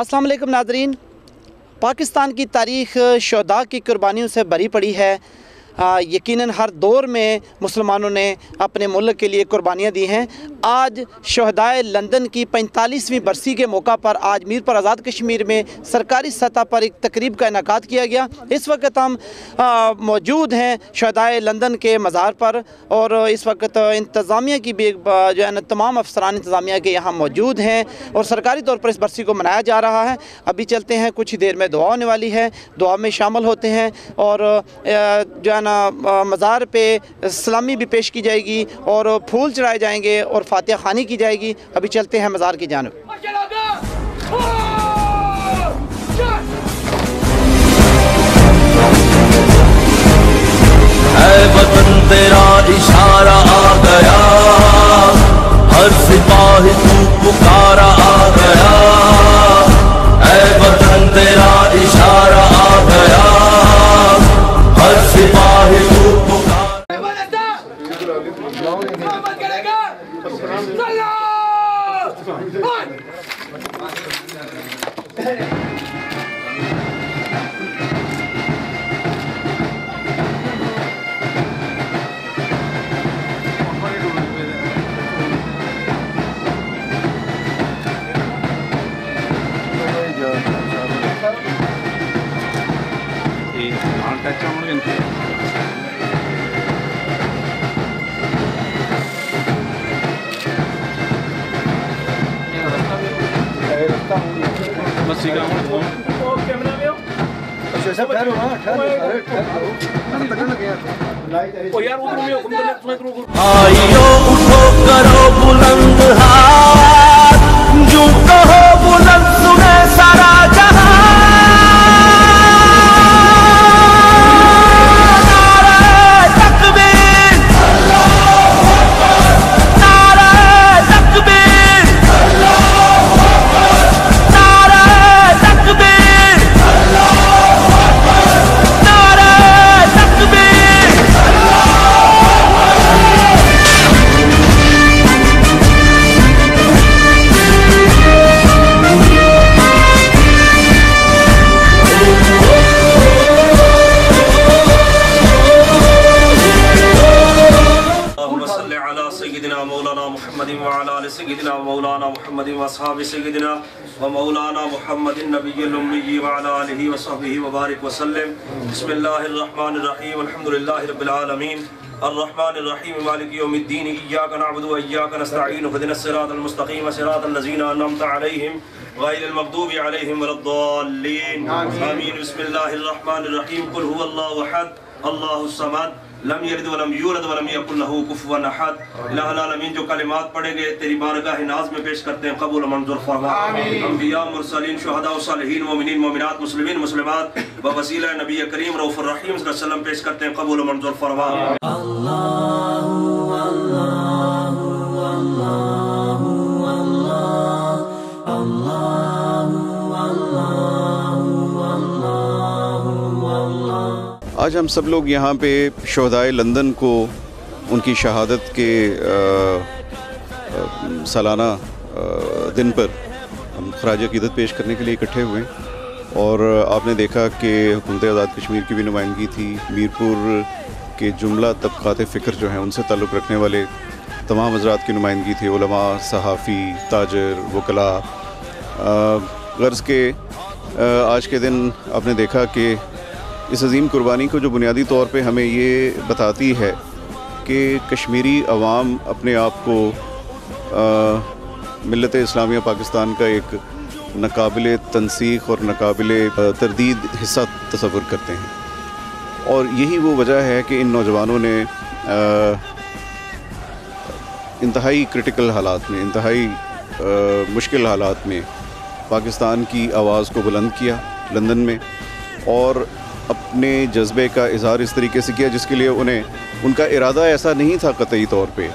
अस्सलाम वालेकुम नाज़रीन। पाकिस्तान की तारीख़ शुहदा की कुर्बानियों से भरी पड़ी है। यकीनन हर दौर में मुसलमानों ने अपने मुल्क के लिए कुर्बानियाँ दी हैं। आज शुहदाए लंदन की 45वीं बरसी के मौका पर आज मीरपुर आज़ाद कश्मीर में सरकारी सतह पर एक तकरीब का इनेकाद किया गया। इस वक्त हम मौजूद हैं शुहदाए लंदन के मज़ार पर और इस वक्त इंतज़ामिया की भी जो है ना तमाम अफसरान इंतज़ामिया के यहाँ मौजूद हैं और सरकारी तौर पर इस बरसी को मनाया जा रहा है। अभी चलते हैं, कुछ ही देर में दुआ होने वाली है, दुआ में शामिल होते हैं और जो है ना मज़ार पे सलामी भी पेश की जाएगी और फूल चढ़ाए जाएंगे और फातिहा खानी की जाएगी। अभी चलते हैं मज़ार की जानिब। वतन तेरा इशारा आ गया, हर सिपाही तू पुकारा आ गया। ऐ वतन तेरा इशारा आ गया, हर सिपाही तू पुकारा। आइयो उठो करो बुलंद हाथ, जो कहो बुलंद सुने सारा जहां। बिस्मिल्लाहिर्रहमानिर्रहीम, अल्हम्दुलिल्लाहि रब्बिल आलमीन, अर्रहमानिर्रहीम, मालिकि यौमिद्दीन, इय्याका नअबुदु व इय्याका नस्तईन, इहदिनस सिरातल मुस्तकीम, सिरातल लज़ीना अनअमता अलैहिम गैरिल मग़दूबि अलैहिम वलद्दाल्लीन। आमीन। बिस्मिल्लाहिर्रहमानिर्रहीम। कुल हुवल्लाहु अहद, अल्लाहुस समद, लम यलिद वलम यूलद वलम यकुल लहू कुफुवन अहद। इलाहुल आलमीन जो कलिमात पढ़ेंगे तेरी बारगाह नाज में पेश करते हैं, कबूल मंजूर फरमा। अंबिया, मुरसलीन, शुहदा, सालिहीन, मोमिनीन, मोमिनात, मुस्लिमीन, मुस्लिमात व वसीला नबी करीम रऊफुर रहीम सल्लल्लाहु अलैहि वसल्लम पेश करते हैं, कबूल मंजूर फरमा। अल्लाहु अल्लाहु अल्लाहु आज हम सब लोग यहाँ पे शुहदाए लंदन को उनकी शहादत के सालाना दिन पर हम खराज अक़ीदत पेश करने के लिए इकट्ठे हुए और आपने देखा कि हुकूमत आज़ाद कश्मीर की भी नुमाइंदगी थी। मीरपुर के जुमला तबक़ात फ़िक्र जो हैं उनसे ताल्लुक़ रखने वाले तमाम हज़रात की नुमाइंदगी थी, उलमा, सहाफ़ी, ताजर, वकला। गर्ज़ के आज के दिन आपने देखा कि इस अज़ीम कुर्बानी को जो बुनियादी तौर पे हमें ये बताती है कि कश्मीरी अवाम अपने आप को मिल्लत इस्लामिया पाकिस्तान का एक नाकाबिले तनसीख और नाकाबिले तरदीद हिस्सा तस्वुर करते हैं। और यही वो वजह है कि इन नौजवानों ने इंतहाई क्रिटिकल हालात में, इंतहाई मुश्किल हालात में पाकिस्तान की आवाज़ को बुलंद किया लंदन में और अपने जज्बे का इज़हार इस तरीके से किया जिसके लिए उन्हें उनका इरादा ऐसा नहीं था कतई तौर पे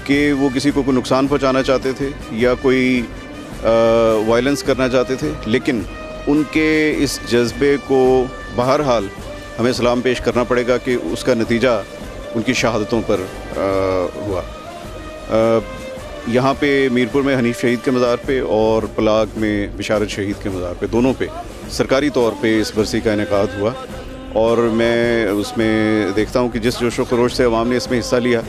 कि वो किसी को नुकसान पहुंचाना चाहते थे या कोई वायलेंस करना चाहते थे, लेकिन उनके इस जज्बे को बहरहाल हमें सलाम पेश करना पड़ेगा कि उसका नतीजा उनकी शहादतों पर हुआ। यहाँ पे मीरपुर में हनीफ शहीद के मज़ार पे और पलाग में बिशारत शहीद के मज़ार पे, दोनों पे सरकारी तौर पे इस बरसी का इनेकाद हुआ। और मैं उसमें देखता हूँ कि जिस जोश व खरोश से अवाम ने इसमें हिस्सा लिया,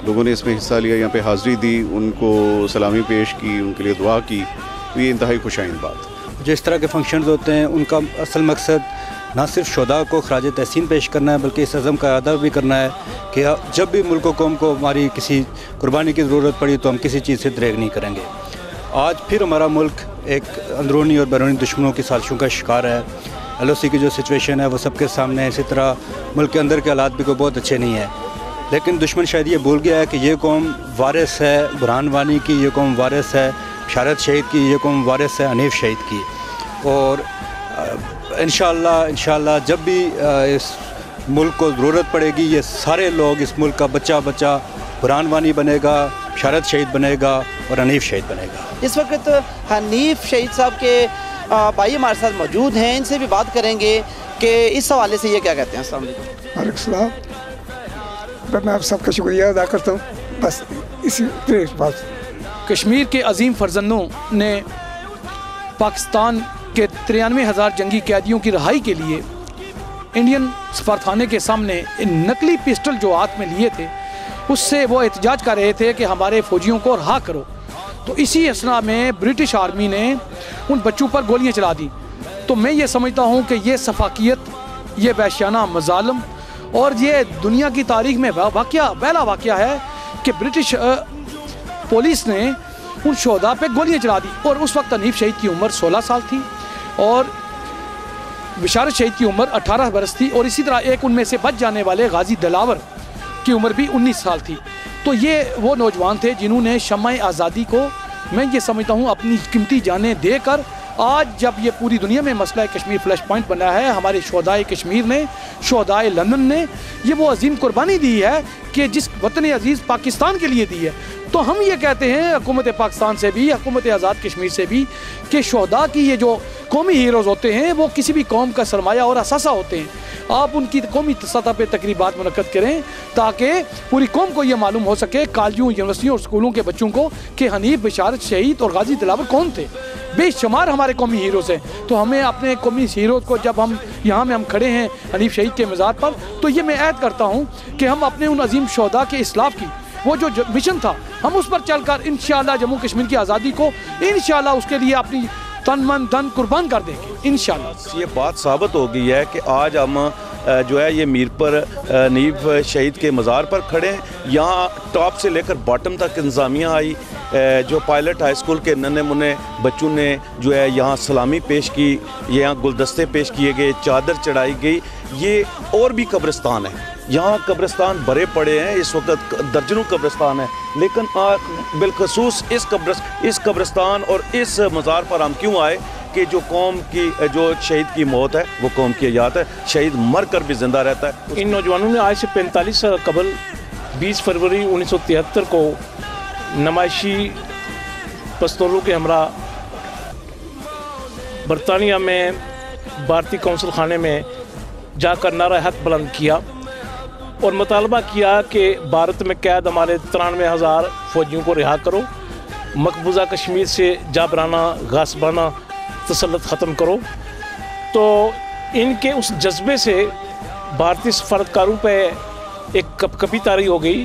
लोगों ने इसमें हिस्सा लिया, यहाँ पे हाज़िरी दी, उनको सलामी पेश की, उनके लिए दुआ की, तो ये इंतहाई खुशाइन बात। जो इस तरह के फंक्शन होते हैं उनका असल मकसद ना सिर्फ शुहदा को खराज तहसीन पेश करना है, बल्कि इस अज़म का अदा भी करना है कि जब भी मुल्क व कौम को हमारी किसी कुर्बानी की ज़रूरत पड़ी तो हम किसी चीज़ से दरेग नहीं करेंगे। आज फिर हमारा मुल्क एक अंदरूनी और बैरूनी दुश्मनों की साजिशों का शिकार है। LOC की जो सिचुएशन है वो सबके सामने है। इसी तरह मुल्क के अंदर के हालात भी कोई बहुत अच्छे नहीं है, लेकिन दुश्मन शायद ये भूल गया है कि ये कौम वारिस है बुरहान वानी की, ये कौम वारिस है बिशारत शहीद की, ये कौम वारिस है हनीफ शहीद की। और इंशाअल्लाह जब भी इस मुल्क को ज़रूरत पड़ेगी, ये सारे लोग, इस मुल्क का बच्चा बच्चा बुरहान वानी बनेगा, बिशारत शहीद बनेगा और हनीफ शहीद बनेगा। इस वक्त हनीफ शहीद साहब के भाई हमारे साथ मौजूद हैं, इनसे भी बात करेंगे कि इस हवाले से ये क्या कहते हैं। अस्सलाम वालेकुम। मैं आप सबका शुक्रिया अदा करता हूँ। बस इसी बात। कश्मीर के अजीम फर्जंदों ने पाकिस्तान के 93,000 जंगी कैदियों की रहाई के लिए इंडियन सफारतखाने के सामने नकली पिस्टल जो हाथ में लिए थे उससे वो एहतजाज कर रहे थे कि हमारे फ़ौजियों को रहा करो। तो इसी असना में ब्रिटिश आर्मी ने उन बच्चों पर गोलियां चला दी। तो मैं ये समझता हूँ कि ये सफाकियत, ये वहशियाना मज़ालम और ये दुनिया की तारीख़ में पहला वाक़या है कि ब्रिटिश पुलिस ने उन शोहदा पे गोलियां चला दी। और उस वक्त हनीफ शहीद की उम्र 16 साल थी और बिशारत शहीद की उम्र 18 बरस थी। और इसी तरह एक उनमें से बच जाने वाले गाजी दिलावर की उम्र भी 19 साल थी। तो ये वो नौजवान थे जिन्होंने शम्मा आज़ादी को, मैं ये समझता हूँ, अपनी कीमती जानें देकर आज जब ये पूरी दुनिया में मसला कश्मीर फ्लैश पॉइंट बना है, हमारे शोहदाए कश्मीर ने, शोहदाए लंदन ने ये वो अजीम कुर्बानी दी है कि जिस वतन अजीज़ पाकिस्तान के लिए दी है। तो हम ये कहते हैं हुकूमत पाकिस्तान से भी, हुकूमत आज़ाद कश्मीर से भी कि शोहदा की ये जो कौमी हीरोज़ होते हैं वो किसी भी कौम का सरमाया और असासा होते हैं। आप उनकी कौमी सतह पर तकरीबात मुनक्कद करें ताकि पूरी कौम को ये मालूम हो सके, कॉलेजों, यूनिवर्सिटियों और स्कूलों के बच्चों को, कि हनीफ, बिशारत शहीद और गाजी दिलावर कौन थे। बेशुमार हमारे कौमी हीरोज़ हैं। तो हमें अपने कौमी हीरोज़ को, जब हम यहाँ में हम खड़े हैं हनीफ शहीद के मज़ार पर, तो ये मैं ऐद करता हूँ कि हम अपने उन अजीम शोहदा के इस्लाफ की वो जो मिशन था हम उस पर चलकर इंशाअल्लाह जम्मू कश्मीर की आज़ादी को इंशाअल्लाह उसके लिए अपनी तन मन धन कुर्बान कर देंगे इंशाअल्लाह। ये बात साबित हो गई है कि आज हम जो है ये मीरपुर हनीफ शहीद के मज़ार पर खड़े हैं। यहाँ टॉप से लेकर बॉटम तक इंतज़ामिया आई, जो पायलट हाई स्कूल के नन्हे मुन्ने बच्चों ने जो है यहाँ सलामी पेश की, यहाँ गुलदस्ते पेश किए गए, चादर चढ़ाई गई। ये और भी कब्रिस्तान है, यहाँ कब्रिस्तान भरे पड़े हैं, इस वक्त दर्जनों कब्रिस्तान है, लेकिन बिलखसूस इस कब्रिस्तान और इस मज़ार पर हम क्यों आए कि जो कौम की, जो शहीद की मौत है वो कौम की हयात है। शहीद मर कर भी ज़िंदा रहता है। इन नौजवानों ने आज से 45 साल कबल 20 फरवरी 1973 को नुमाइशी पस्तूलों के हमरा बरतानिया में भारतीय कौंसल खाने में जाकर नारा हक बुलंद किया और मुतालबा किया कि भारत में कैद हमारे 93,000 फ़ौजियों को रिहा करो, मकबूजा कश्मीर से जाबराना गासबाना तसल्लुत ख़त्म करो। तो इनके उस जज्बे से भारतीय सफारतकारों पे एक कपकपी तारी हो गई,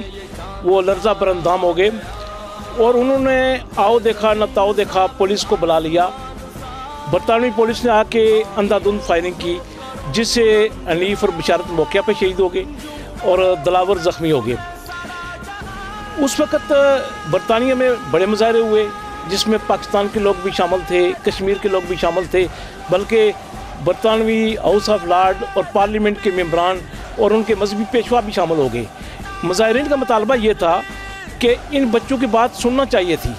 वो लर्जा बरंदाम हो गए और उन्होंने आओ देखा न ताओ देखा पुलिस को बुला लिया। बरतानवी पुलिस ने आके अंधाधुंध फायरिंग की, जिससे हनीफ और बिशारत मौके पर शहीद हो गए और दिलावर ज़ख्मी हो गए। उस वक़्त बरतानिया में बड़े मुजाहरे हुए जिसमें पाकिस्तान के लोग भी शामिल थे, कश्मीर के लोग भी शामिल थे, बल्कि बरतानवी हाउस ऑफ लॉर्ड और पार्लियामेंट के मेंबरान और उनके मजहबी पेशवा भी शामिल हो गए। मुजाहिरीन का मुतालबा ये था कि इन बच्चों की बात सुनना चाहिए थी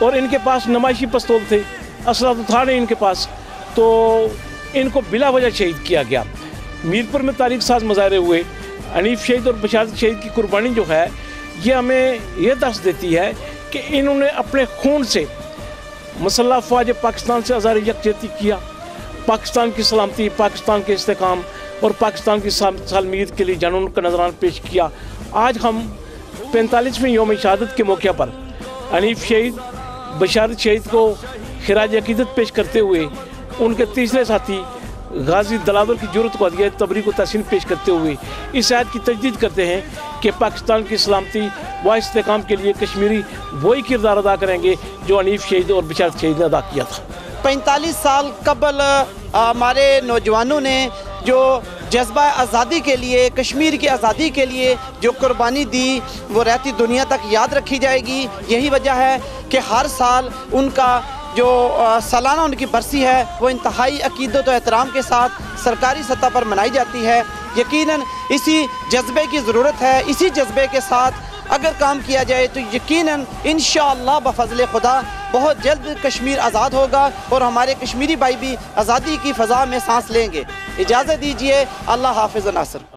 और इनके पास नुमाइशी पिस्तौल थे, असला तो था नहीं इनके पास, तो इनको बिला वजह शहीद किया गया। मीरपुर में तारीख साज मुजाहरे हुए। हनीफ शहीद और बिशारत शहीद की कुर्बानी जो है ये हमें यह दर्श देती है कि इन्होंने अपने खून से मुसल्लह फ़ौज पाकिस्तान से आज़ाद यकजहती किया, पाकिस्तान की सलामती, पाकिस्तान के इस्तेकाम और पाकिस्तान की सालमियत के लिए जानून का नजराना पेश किया। आज हम 45वें यौम शहादत के मौके पर हनीफ शहीद, बशारत शहीद को खिराज अकीदत पेश करते हुए उनके तीसरे साथी गाजी दलावर की जरूरत को दिया तबरीक को तहसीन पेश करते हुए इस आयत की तजदीद करते हैं कि पाकिस्तान की सलामती व इस्तेकाम के लिए कश्मीरी वही किरदार अदा करेंगे जो हनीफ शहीद और बशारत शहीद ने अदा किया था। 45 साल कबल हमारे नौजवानों ने जो जज्बा आज़ादी के लिए, कश्मीर की आज़ादी के लिए जो कुर्बानी दी वो रहती दुनिया तक याद रखी जाएगी। यही वजह है कि हर साल उनका जो सालाना उनकी बरसी है वो इंतहाई अकीदत और एहतराम के साथ सरकारी सतह पर मनाई जाती है। यकीनन इसी जज्बे की ज़रूरत है। इसी जज्बे के साथ अगर काम किया जाए तो यकीनन इंशाअल्लाह बफज़ल खुदा बहुत जल्द कश्मीर आज़ाद होगा और हमारे कश्मीरी भाई भी आज़ादी की फ़ज़ा में सांस लेंगे। इजाज़त दीजिए। अल्लाह हाफ़िज़ नासिर।